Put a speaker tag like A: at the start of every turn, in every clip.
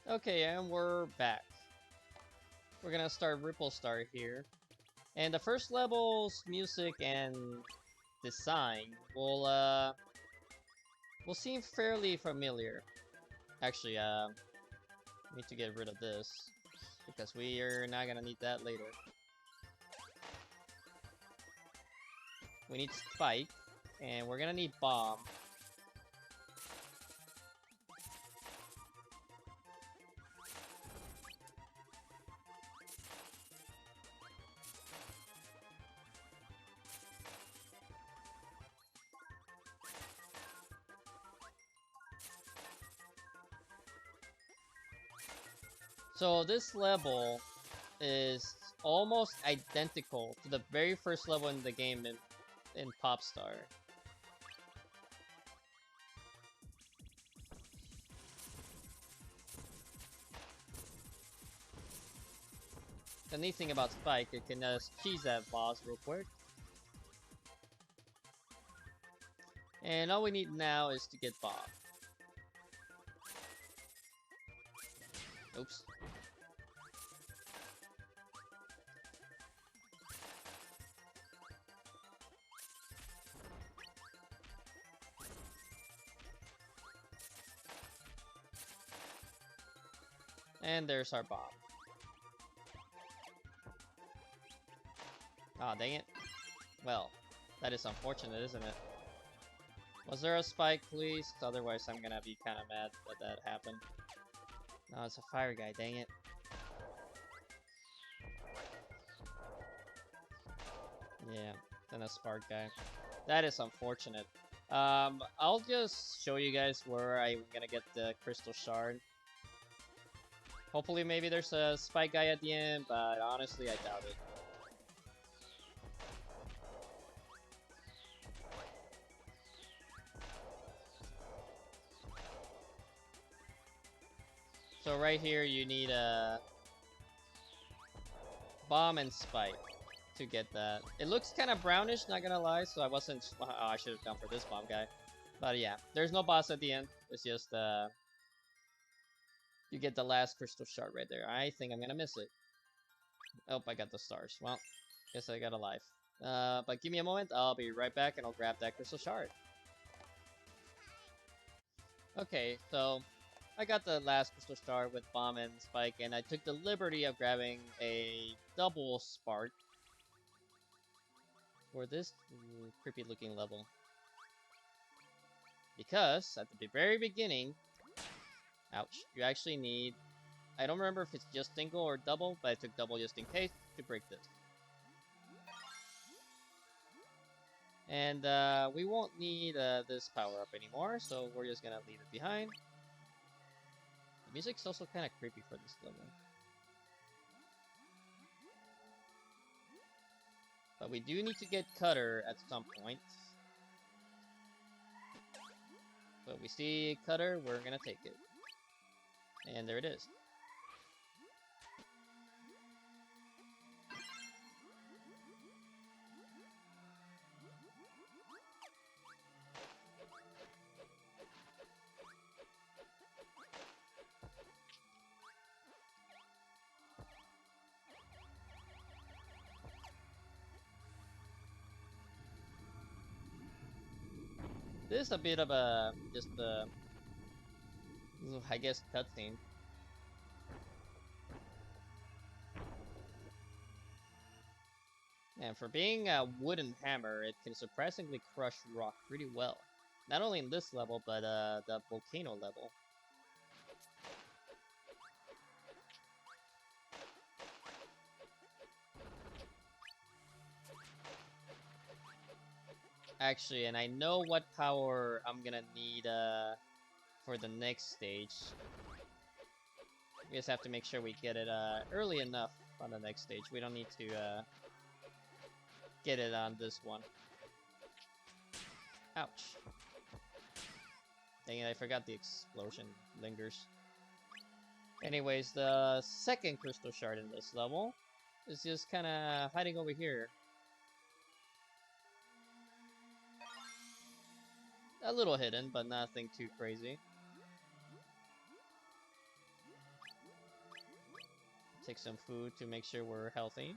A: Okay, and we're back. We're gonna start Ripple Star here. And the first level's music and design will seem fairly familiar. Actually, need to get rid of this because we are not gonna need that later. We need Spike, and we're gonna need Bomb. So this level is almost identical to the very first level in the game in Popstar. The neat thing about Spike, it can cheese that boss real quick. And all we need now is to get Bob. Oops. And there's our Bob. Aw, dang it. Well, that is unfortunate, isn't it? Was there a spike, please? Otherwise, I'm gonna be kind of mad that that happened. No, it's a fire guy, dang it. Yeah, then a spark guy. That is unfortunate. I'll just show you guys where I'm gonna get the crystal shard. Hopefully, maybe there's a spike guy at the end, but honestly, I doubt it. So right here, you need a bomb and spike to get that. It looks kind of brownish, not gonna lie, so I wasn't... Oh, I should have gone for this bomb guy. But yeah, there's no boss at the end. It's just, you get the last crystal shard right there. I think I'm gonna miss it. Oh, I got the stars. Well, guess I got a life. But give me a moment. I'll be right back, and I'll grab that crystal shard. Okay, so I got the last crystal shard with bomb and spike, and I took the liberty of grabbing a double spark for this creepy looking level. Because at the very beginning, ouch, you actually need, I don't remember if it's just single or double, but I took double just in case to break this. And we won't need this power up anymore, so we're just gonna leave it behind. The music's also kind of creepy for this level. But we do need to get Cutter at some point. So if we see Cutter, we're gonna take it. And there it is. This is a bit of a, just a, I guess, cutscene. And for being a wooden hammer, it can surprisingly crush rock pretty well. Not only in this level, but the volcano level. Actually, and I know what power I'm gonna need for the next stage. We just have to make sure we get it early enough on the next stage. We don't need to get it on this one. Ouch. Dang it, I forgot the explosion lingers. Anyways, the second crystal shard in this level is just kind of hiding over here. A little hidden, but nothing too crazy. Take some food to make sure we're healthy.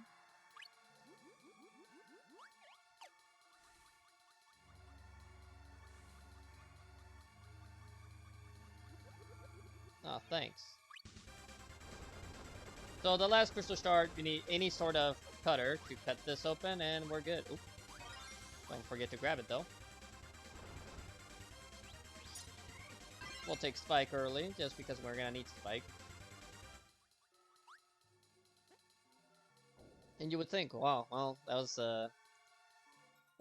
A: Oh, thanks. So the last crystal shard, you need any sort of cutter to cut this open, and we're good. Oop. Don't forget to grab it, though. We'll take Spike early, just because we're gonna need Spike. And you would think, wow, well, that was a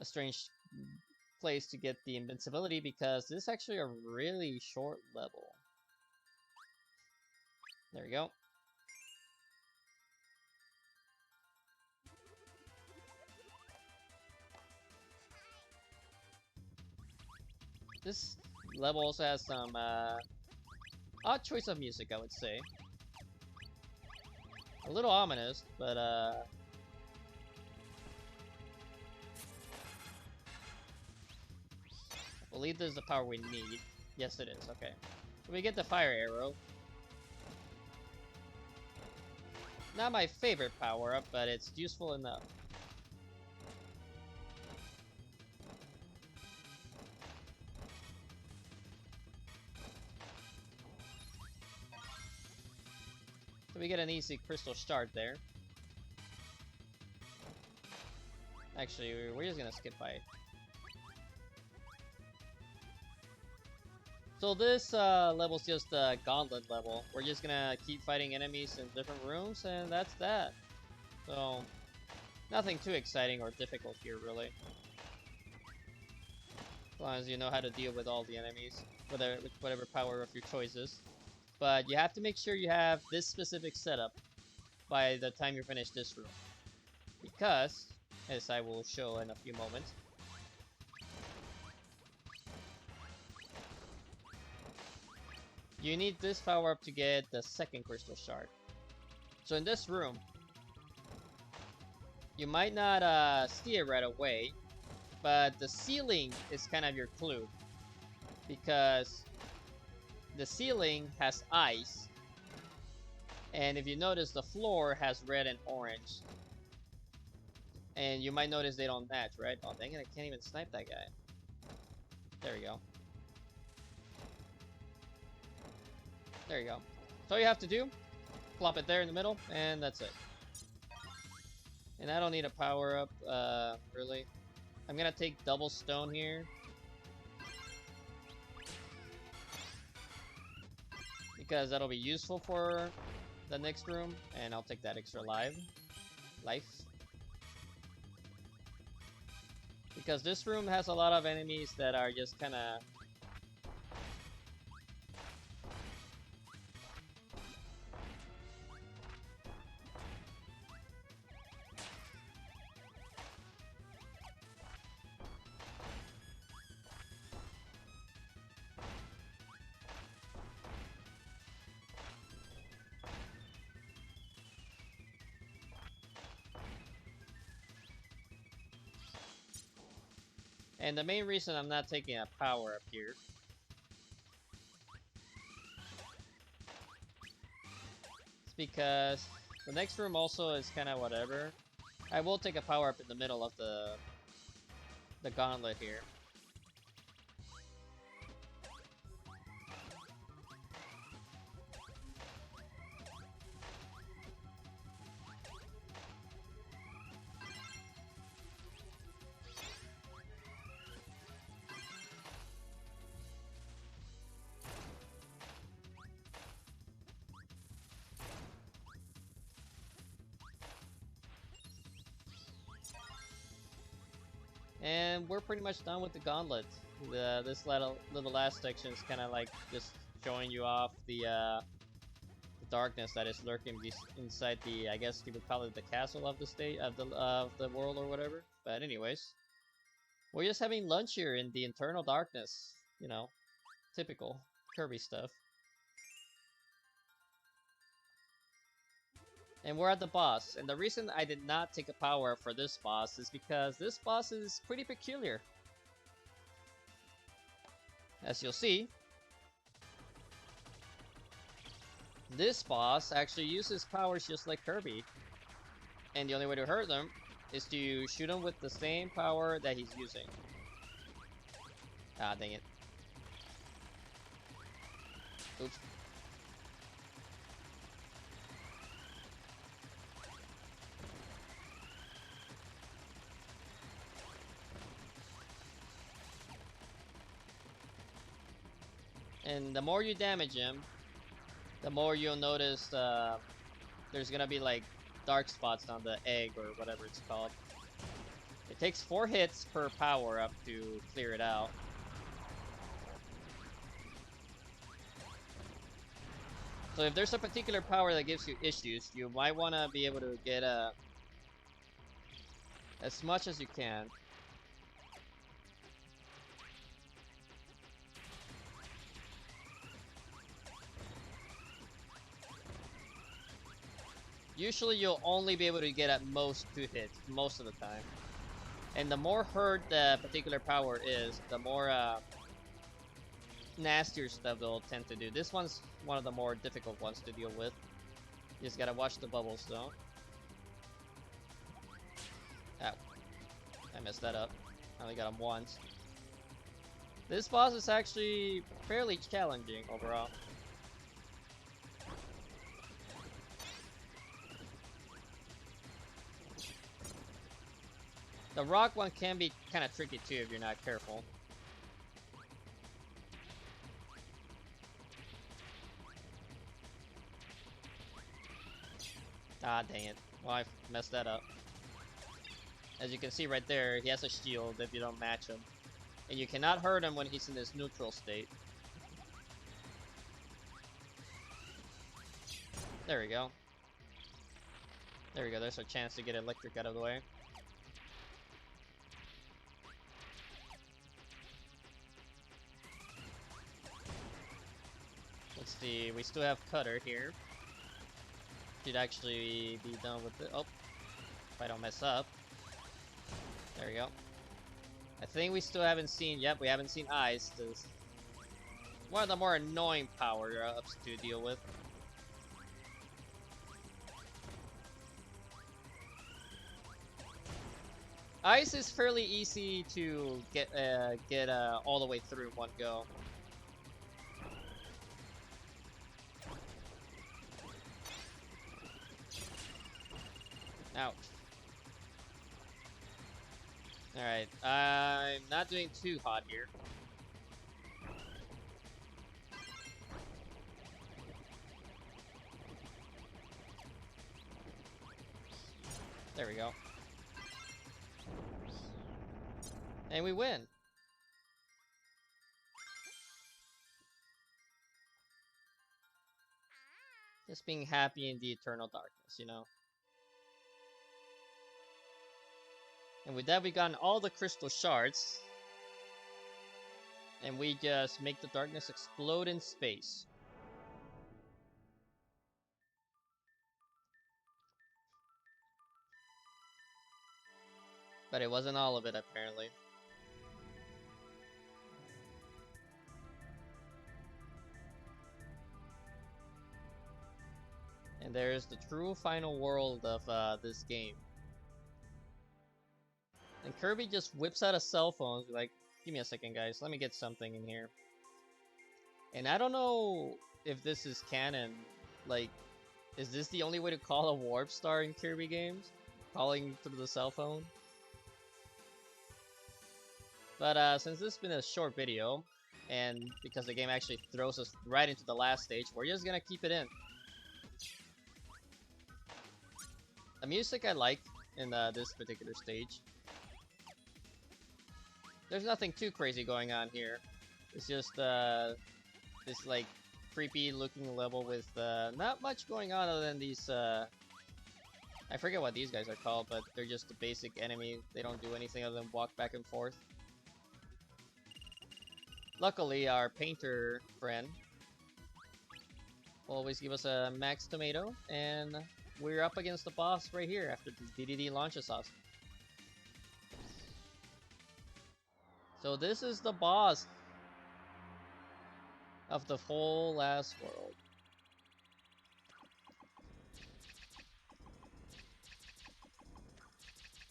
A: strange place to get the invincibility, because this is actually a really short level. There we go. This level also has some odd choice of music, I would say. A little ominous, but I believe this is the power we need. Yes, it is. Okay. So we get the fire arrow. Not my favorite power-up, but it's useful enough. So we get an easy crystal shard there. Actually, we're just gonna skip by it. So this level's just a gauntlet level. We're just gonna keep fighting enemies in different rooms, and that's that. So, nothing too exciting or difficult here, really. As long as you know how to deal with all the enemies, with whatever power of your choices. But you have to make sure you have this specific setup by the time you finish this room. Because, as I will show in a few moments, you need this power up to get the second crystal shard. So in this room, you might not see it right away, but the ceiling is kind of your clue. Because the ceiling has ice, and if you notice, the floor has red and orange. And you might notice they don't match, right? Oh, dang it, I can't even snipe that guy. There we go. There you go. So all you have to do, plop it there in the middle, and that's it. And I don't need a power-up, really. I'm gonna take double stone here. Because that'll be useful for the next room, and I'll take that extra life. Because this room has a lot of enemies that are just kinda... And the main reason I'm not taking a power up here is because the next room also is kind of whatever. I will take a power up in the middle of the gauntlet here. And we're pretty much done with the gauntlet. This little last section is kind of like just showing you off the darkness that is lurking inside the, I guess you would call it the castle of the state of the world or whatever. But anyways, we're just having lunch here in the internal darkness. You know, typical Kirby stuff. And we're at the boss, and the reason I did not take a power up for this boss is because this boss is pretty peculiar. As you'll see, This boss actually uses powers just like Kirby. And the only way to hurt them is to shoot him with the same power that he's using. Ah, dang it. Oops. And the more you damage him, the more you'll notice there's gonna be like dark spots on the egg or whatever it's called. It takes 4 hits per power up to clear it out. So if there's a particular power that gives you issues, you might want to be able to get as much as you can. Usually you'll only be able to get at most 2 hits, most of the time. And the more hurt the particular power is, the more nastier stuff they'll tend to do. This one's one of the more difficult ones to deal with. You just gotta watch the bubbles though. Ow. I messed that up. I only got him once. This boss is actually fairly challenging overall. The rock one can be kind of tricky too if you're not careful. Ah, dang it. Well, I messed that up. As you can see right there, he has a shield if you don't match him. And you cannot hurt him when he's in his neutral state. There we go. There we go, there's a chance to get electric out of the way. Let's see, we still have Cutter here. Should actually be done with it. Oh, if I don't mess up. There we go. I think we still haven't seen, yep, we haven't seen Ice. This one of the more annoying power-ups to deal with. Ice is fairly easy to get all the way through in one go. Ouch. Alright, I'm not doing too hot here. There we go. And we win. Just being happy in the eternal darkness, you know. And with that, we gotten all the crystal shards. And we just make the darkness explode in space. But it wasn't all of it, apparently. And there's the true final world of this game. And Kirby just whips out a cell phone, like, give me a second, guys, let me get something in here. And I don't know if this is canon. Like, is this the only way to call a warp star in Kirby games? Calling through the cell phone? But since this has been a short video, and because the game actually throws us right into the last stage, we're just gonna keep it in. The music I like in this particular stage. There's nothing too crazy going on here. It's just this like creepy looking level with not much going on other than these I forget what these guys are called, but they're just a basic enemy. They don't do anything other than walk back and forth. Luckily, our painter friend will always give us a max tomato, and we're up against the boss right here after the DDD launches us. So this is the boss of the whole last world.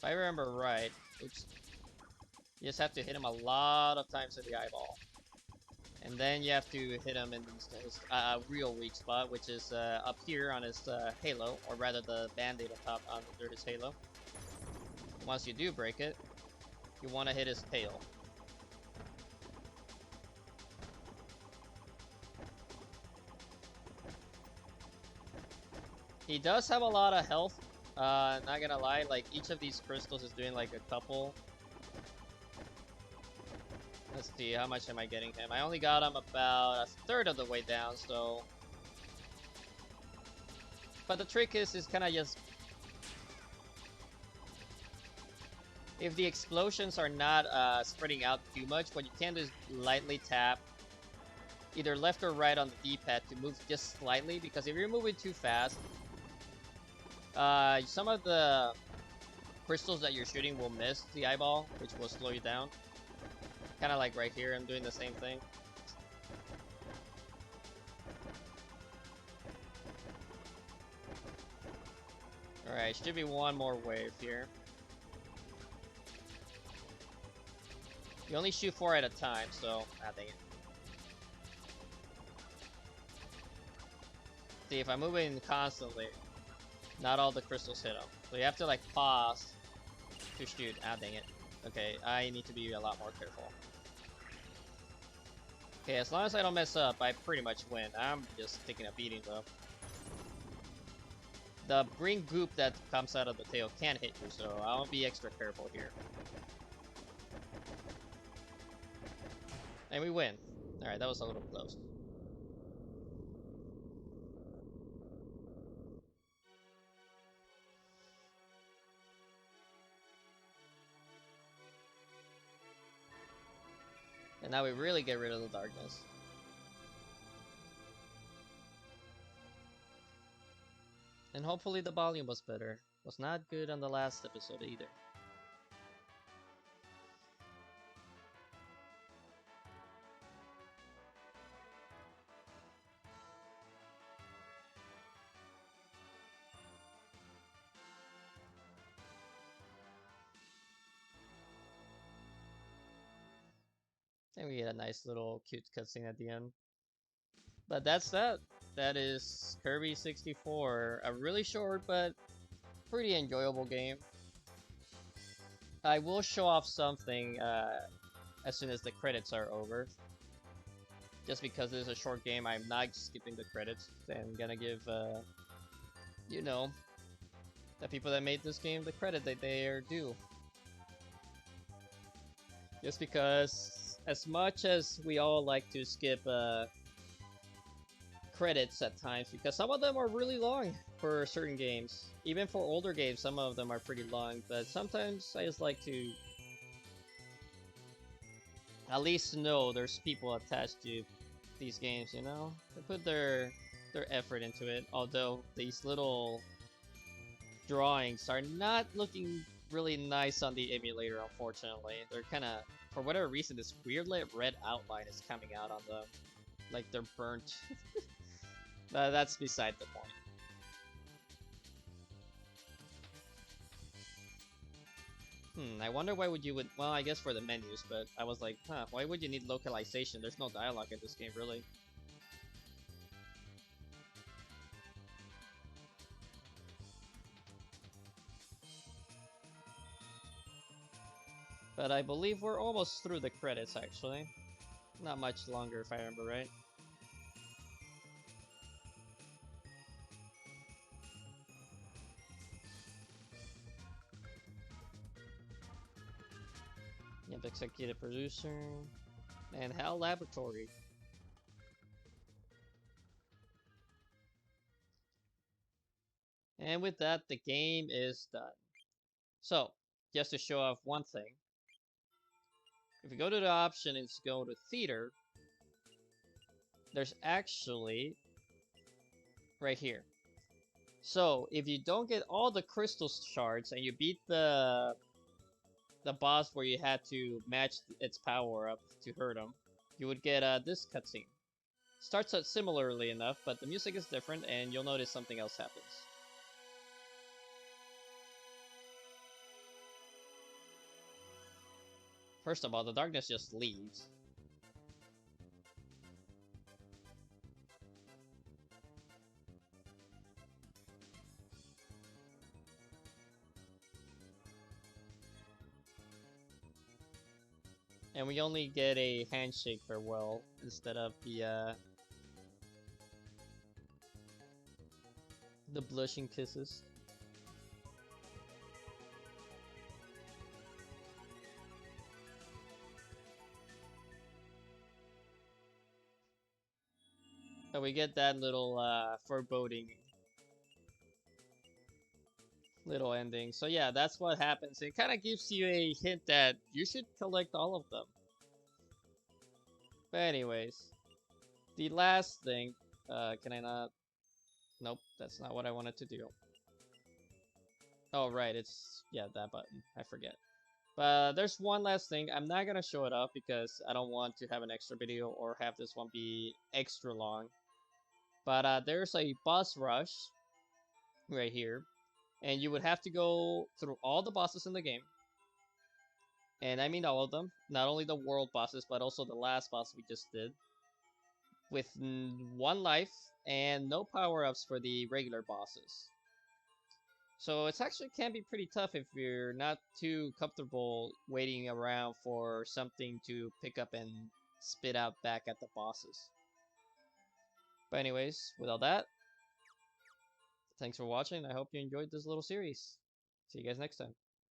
A: I remember right, oops, you just have to hit him a lot of times in the eyeball. And then you have to hit him in his real weak spot, which is up here on his halo, or rather the band-aid on top under his halo. Once you do break it, you want to hit his tail. He does have a lot of health, not gonna lie, like each of these crystals is doing like a couple. Let's see, how much am I getting him? I only got him about a third of the way down, so... But the trick is kind of just... If the explosions are not spreading out too much, what you can do is lightly tap either left or right on the D-pad to move just slightly, because if you're moving too fast, some of the crystals that you're shooting will miss the eyeball, which will slow you down. Kind of like right here, I'm doing the same thing. Alright, should be one more wave here. You only shoot 4 at a time, so... Ah, dang it. See, if I'm moving constantly, not all the crystals hit them. So you have to like pause to shoot. Ah, dang it. Okay, I need to be a lot more careful. Okay, as long as I don't mess up, I pretty much win. I'm just taking a beating though. The green goop that comes out of the tail can hit you, so I'll be extra careful here. And we win. Alright, that was a little close. And now we really get rid of the darkness. And hopefully the volume was better. Was not good on the last episode either. And we get a nice little cute cutscene at the end. But that's that. That is Kirby 64. A really short but pretty enjoyable game. I will show off something as soon as the credits are over. Just because it is a short game, I'm not skipping the credits. I'm gonna give, you know, the people that made this game the credit that they are due. Just because, as much as we all like to skip credits at times, because some of them are really long for certain games. Even for older games, some of them are pretty long, but sometimes I just like to at least know there's people attached to these games, you know? They put their effort into it, although these little drawings are not looking really nice on the emulator, unfortunately. They're kind of, for whatever reason, this weird red outline is coming out on them. Like they're burnt. That's beside the point. I wonder why would you well, I guess for the menus, but I was like, huh, why would you need localization? There's no dialogue in this game, really. But I believe we're almost through the credits, actually. Not much longer, if I remember right. Yep, executive producer. And HAL Laboratory. And with that, the game is done. So, just to show off one thing. If you go to the option and go to theater, there's actually right here. So if you don't get all the crystal shards and you beat the boss where you had to match its power up to hurt him, you would get this cutscene. Starts out similarly enough, but the music is different and you'll notice something else happens. First of all, the darkness just leaves. And we only get a handshake farewell instead of the blushing kisses. So we get that little foreboding little ending. So yeah, that's what happens. It kind of gives you a hint that you should collect all of them. But anyways, the last thing, can I not? Nope, that's not what I wanted to do. Oh right, it's yeah that button. I forget. But there's one last thing. I'm not gonna show it up because I don't want to have an extra video or have this one be extra long. But there's a boss rush right here, and you would have to go through all the bosses in the game. And I mean all of them, not only the world bosses, but also the last boss we just did, with one life and no power-ups for the regular bosses. So it's actually can be pretty tough if you're not too comfortable waiting around for something to pick up and spit out back at the bosses. But anyways, with all that, thanks for watching. I hope you enjoyed this little series. See you guys next time.